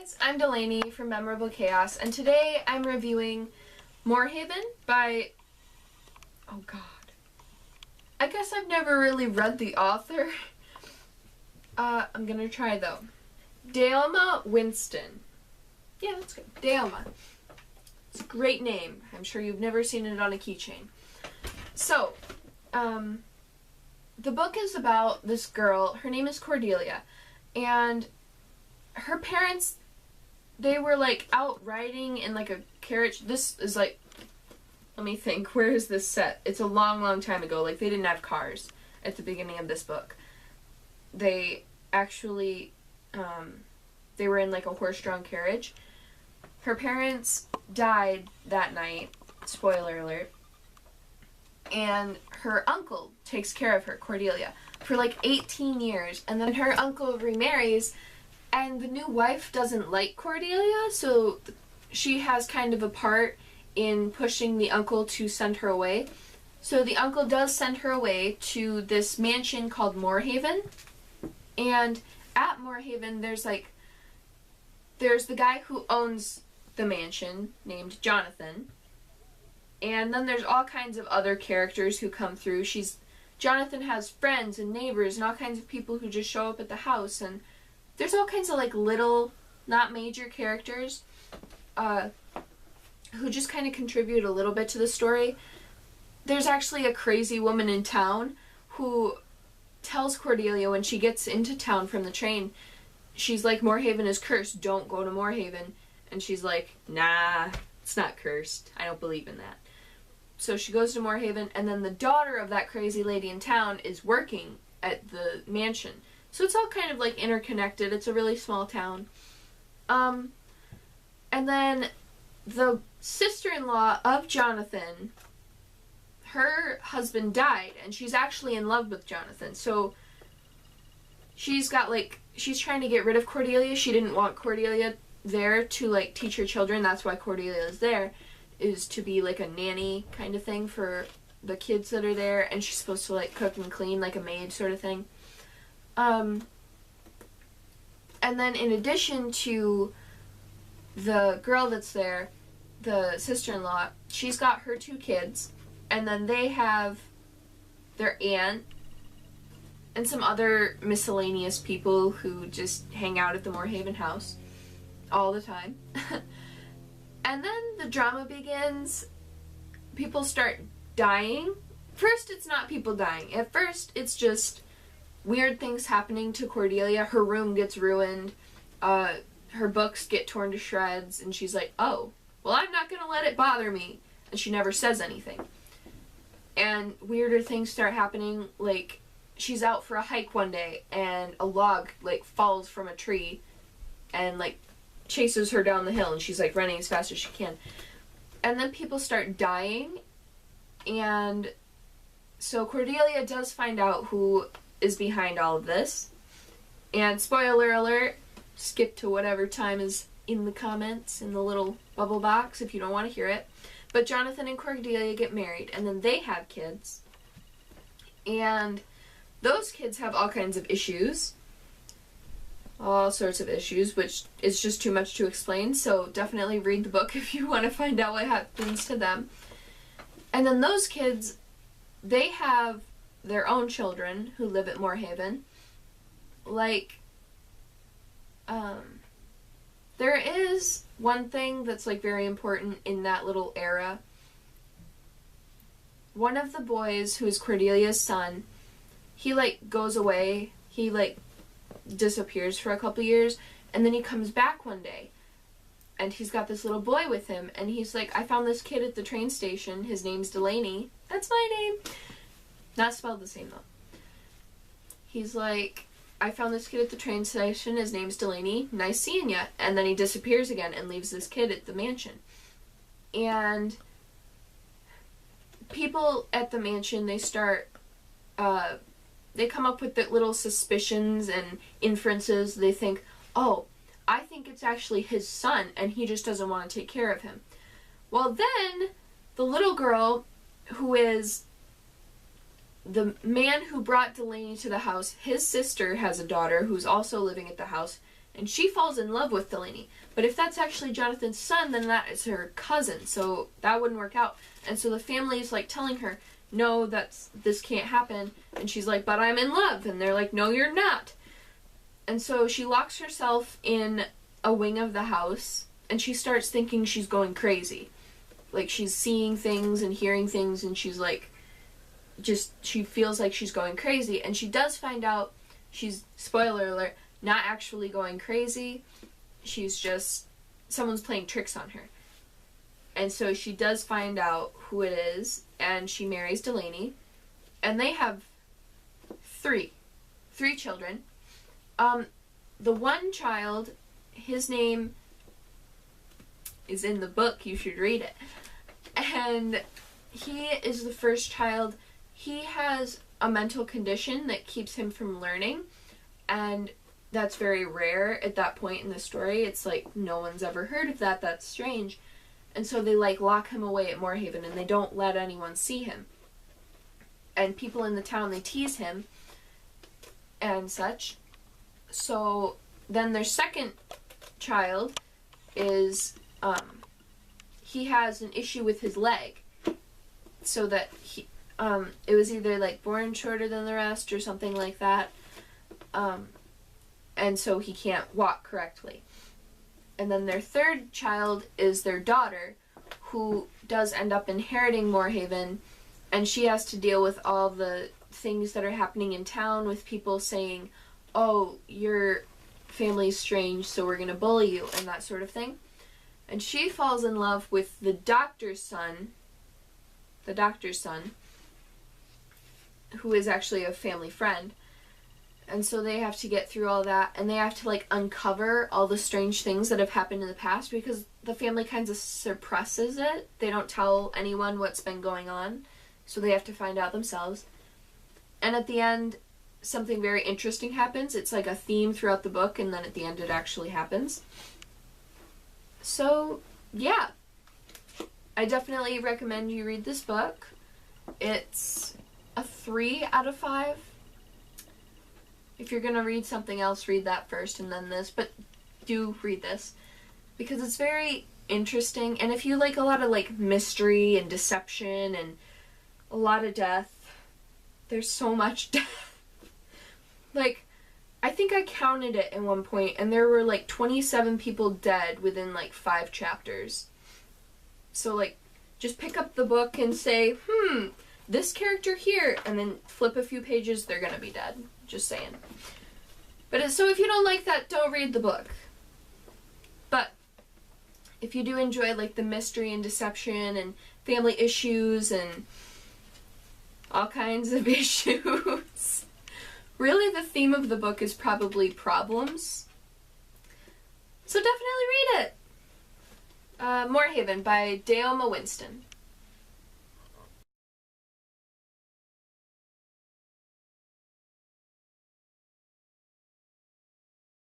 guys, I'm Delaney from Memorable Chaos, and today I'm reviewing Moorhaven by, oh god, I guess I've never really read the author. I'm gonna try though. Daoma Winston. Yeah, that's good. Daoma. It's a great name. I'm sure you've never seen it on a keychain. So, the book is about this girl. Her name is Cordelia, and her parents, they were like out riding in like a carriage. This is like, let me think, where is this set? It's a long, long time ago. Like, they didn't have cars at the beginning of this book. They actually, they were in like a horse-drawn carriage. Her parents died that night, spoiler alert, and her uncle takes care of her, Cordelia, for like 18 years, and then her uncle remarries, and the new wife doesn't like Cordelia, so she has kind of a part in pushing the uncle to send her away. So the uncle does send her away to this mansion called Moorhaven, and at Moorhaven there's the guy who owns the mansion named Jonathan, and then there's all kinds of other characters who come through. Jonathan has friends and neighbors and all kinds of people who just show up at the house, and there's all kinds of like little, not major characters who just kind of contribute a little bit to the story. There's actually a crazy woman in town who tells Cordelia when she gets into town from the train, she's like, Moorhaven is cursed, don't go to Moorhaven. And she's like, nah, it's not cursed. I don't believe in that. So she goes to Moorhaven, and then the daughter of that crazy lady in town is working at the mansion. So it's all kind of like interconnected. It's a really small town. And then the sister-in-law of Jonathan, her husband died, and she's actually in love with Jonathan. So she's trying to get rid of Cordelia. She didn't want Cordelia there to like teach her children. That's why Cordelia is there, is to be like a nanny kind of thing for the kids that are there, and she's supposed to like cook and clean like a maid sort of thing. And then in addition to the girl that's there, the sister-in-law, she's got her 2 kids, and then they have their aunt and some other miscellaneous people who just hang out at the Moorhaven house all the time. And then the drama begins. People start dying. First, it's not people dying. At first, it's just weird things happening to Cordelia. Her room gets ruined. Her books get torn to shreds. And she's like, oh, well, I'm not going to let it bother me. And she never says anything. And weirder things start happening. Like, she's out for a hike one day, and a log, like, falls from a tree and, like, chases her down the hill, and she's like running as fast as she can. And then people start dying, and so Cordelia does find out who is behind all of this. And spoiler alert, skip to whatever time is in the comments in the little bubble box if you don't want to hear it. But Jonathan and Cordelia get married, and then they have kids, and those kids have all kinds of issues. All sorts of issues, which is just too much to explain, so definitely read the book if you want to find out what happens to them. And then those kids, they have their own children who live at Moorhaven. Like, there is one thing that's like very important in that little era. One of the boys, who is Cordelia's son, he like goes away, he like disappears for a couple years, and then he comes back one day, and he's got this little boy with him, and he's like, I found this kid at the train station, his name's Delayne. That's my name. Not spelled the same though. He's like, I found this kid at the train station, his name's Delaney, nice seeing ya. And then he disappears again and leaves this kid at the mansion. And people at the mansion, they start they come up with the little suspicions and inferences. They think, oh, I think it's actually his son, and he just doesn't want to take care of him. Well, then, the little girl, who is the man who brought Delaney to the house, his sister has a daughter who's also living at the house. and she falls in love with Delaney. But if that's actually Jonathan's son, then that is her cousin, so that wouldn't work out. And so the family's like telling her, no, this can't happen. And she's like, but I'm in love. And they're like, no, you're not. And so she locks herself in a wing of the house, and she starts thinking she's going crazy. Like, she's seeing things and hearing things, and she's like, she feels like she's going crazy. And she does find out she's, spoiler alert, not actually going crazy. She's just, someone's playing tricks on her. And so she does find out who it is, and she marries Delaney. And they have three children. The one child, his name is in the book, you should read it. And he is the first child. He has a mental condition that keeps him from learning, and that's very rare at that point in the story. It's like, no one's ever heard of that, that's strange. And so they like lock him away at Moorhaven, and they don't let anyone see him. And people in the town, they tease him and such. So then their second child is, he has an issue with his leg. So that he, it was either like born shorter than the rest or something like that. And so he can't walk correctly. And then their third child is their daughter, who does end up inheriting Moorhaven, and she has to deal with all the things that are happening in town with people saying, oh, your family's strange, so we're going to bully you, and that sort of thing. And she falls in love with the doctor's son, who is actually a family friend. And so they have to get through all that, and they have to like uncover all the strange things that have happened in the past, because the family kind of suppresses it. They don't tell anyone what's been going on, so they have to find out themselves. And at the end, something very interesting happens. It's like a theme throughout the book, and then at the end it actually happens. So, yeah. I definitely recommend you read this book. It's a 3 out of 5. If you're gonna read something else, read that first and then this, but do read this, because it's very interesting. And if you like a lot of like mystery and deception and a lot of death, there's so much death. Like, I think I counted it at one point, and there were like 27 people dead within like 5 chapters. So like, just pick up the book and say, this character here, and then flip a few pages, they're gonna be dead. Just saying. But so if you don't like that, don't read the book. But if you do enjoy like the mystery and deception and family issues and all kinds of issues, really the theme of the book is probably problems. So definitely read it. Moorhaven by Daoma Winston.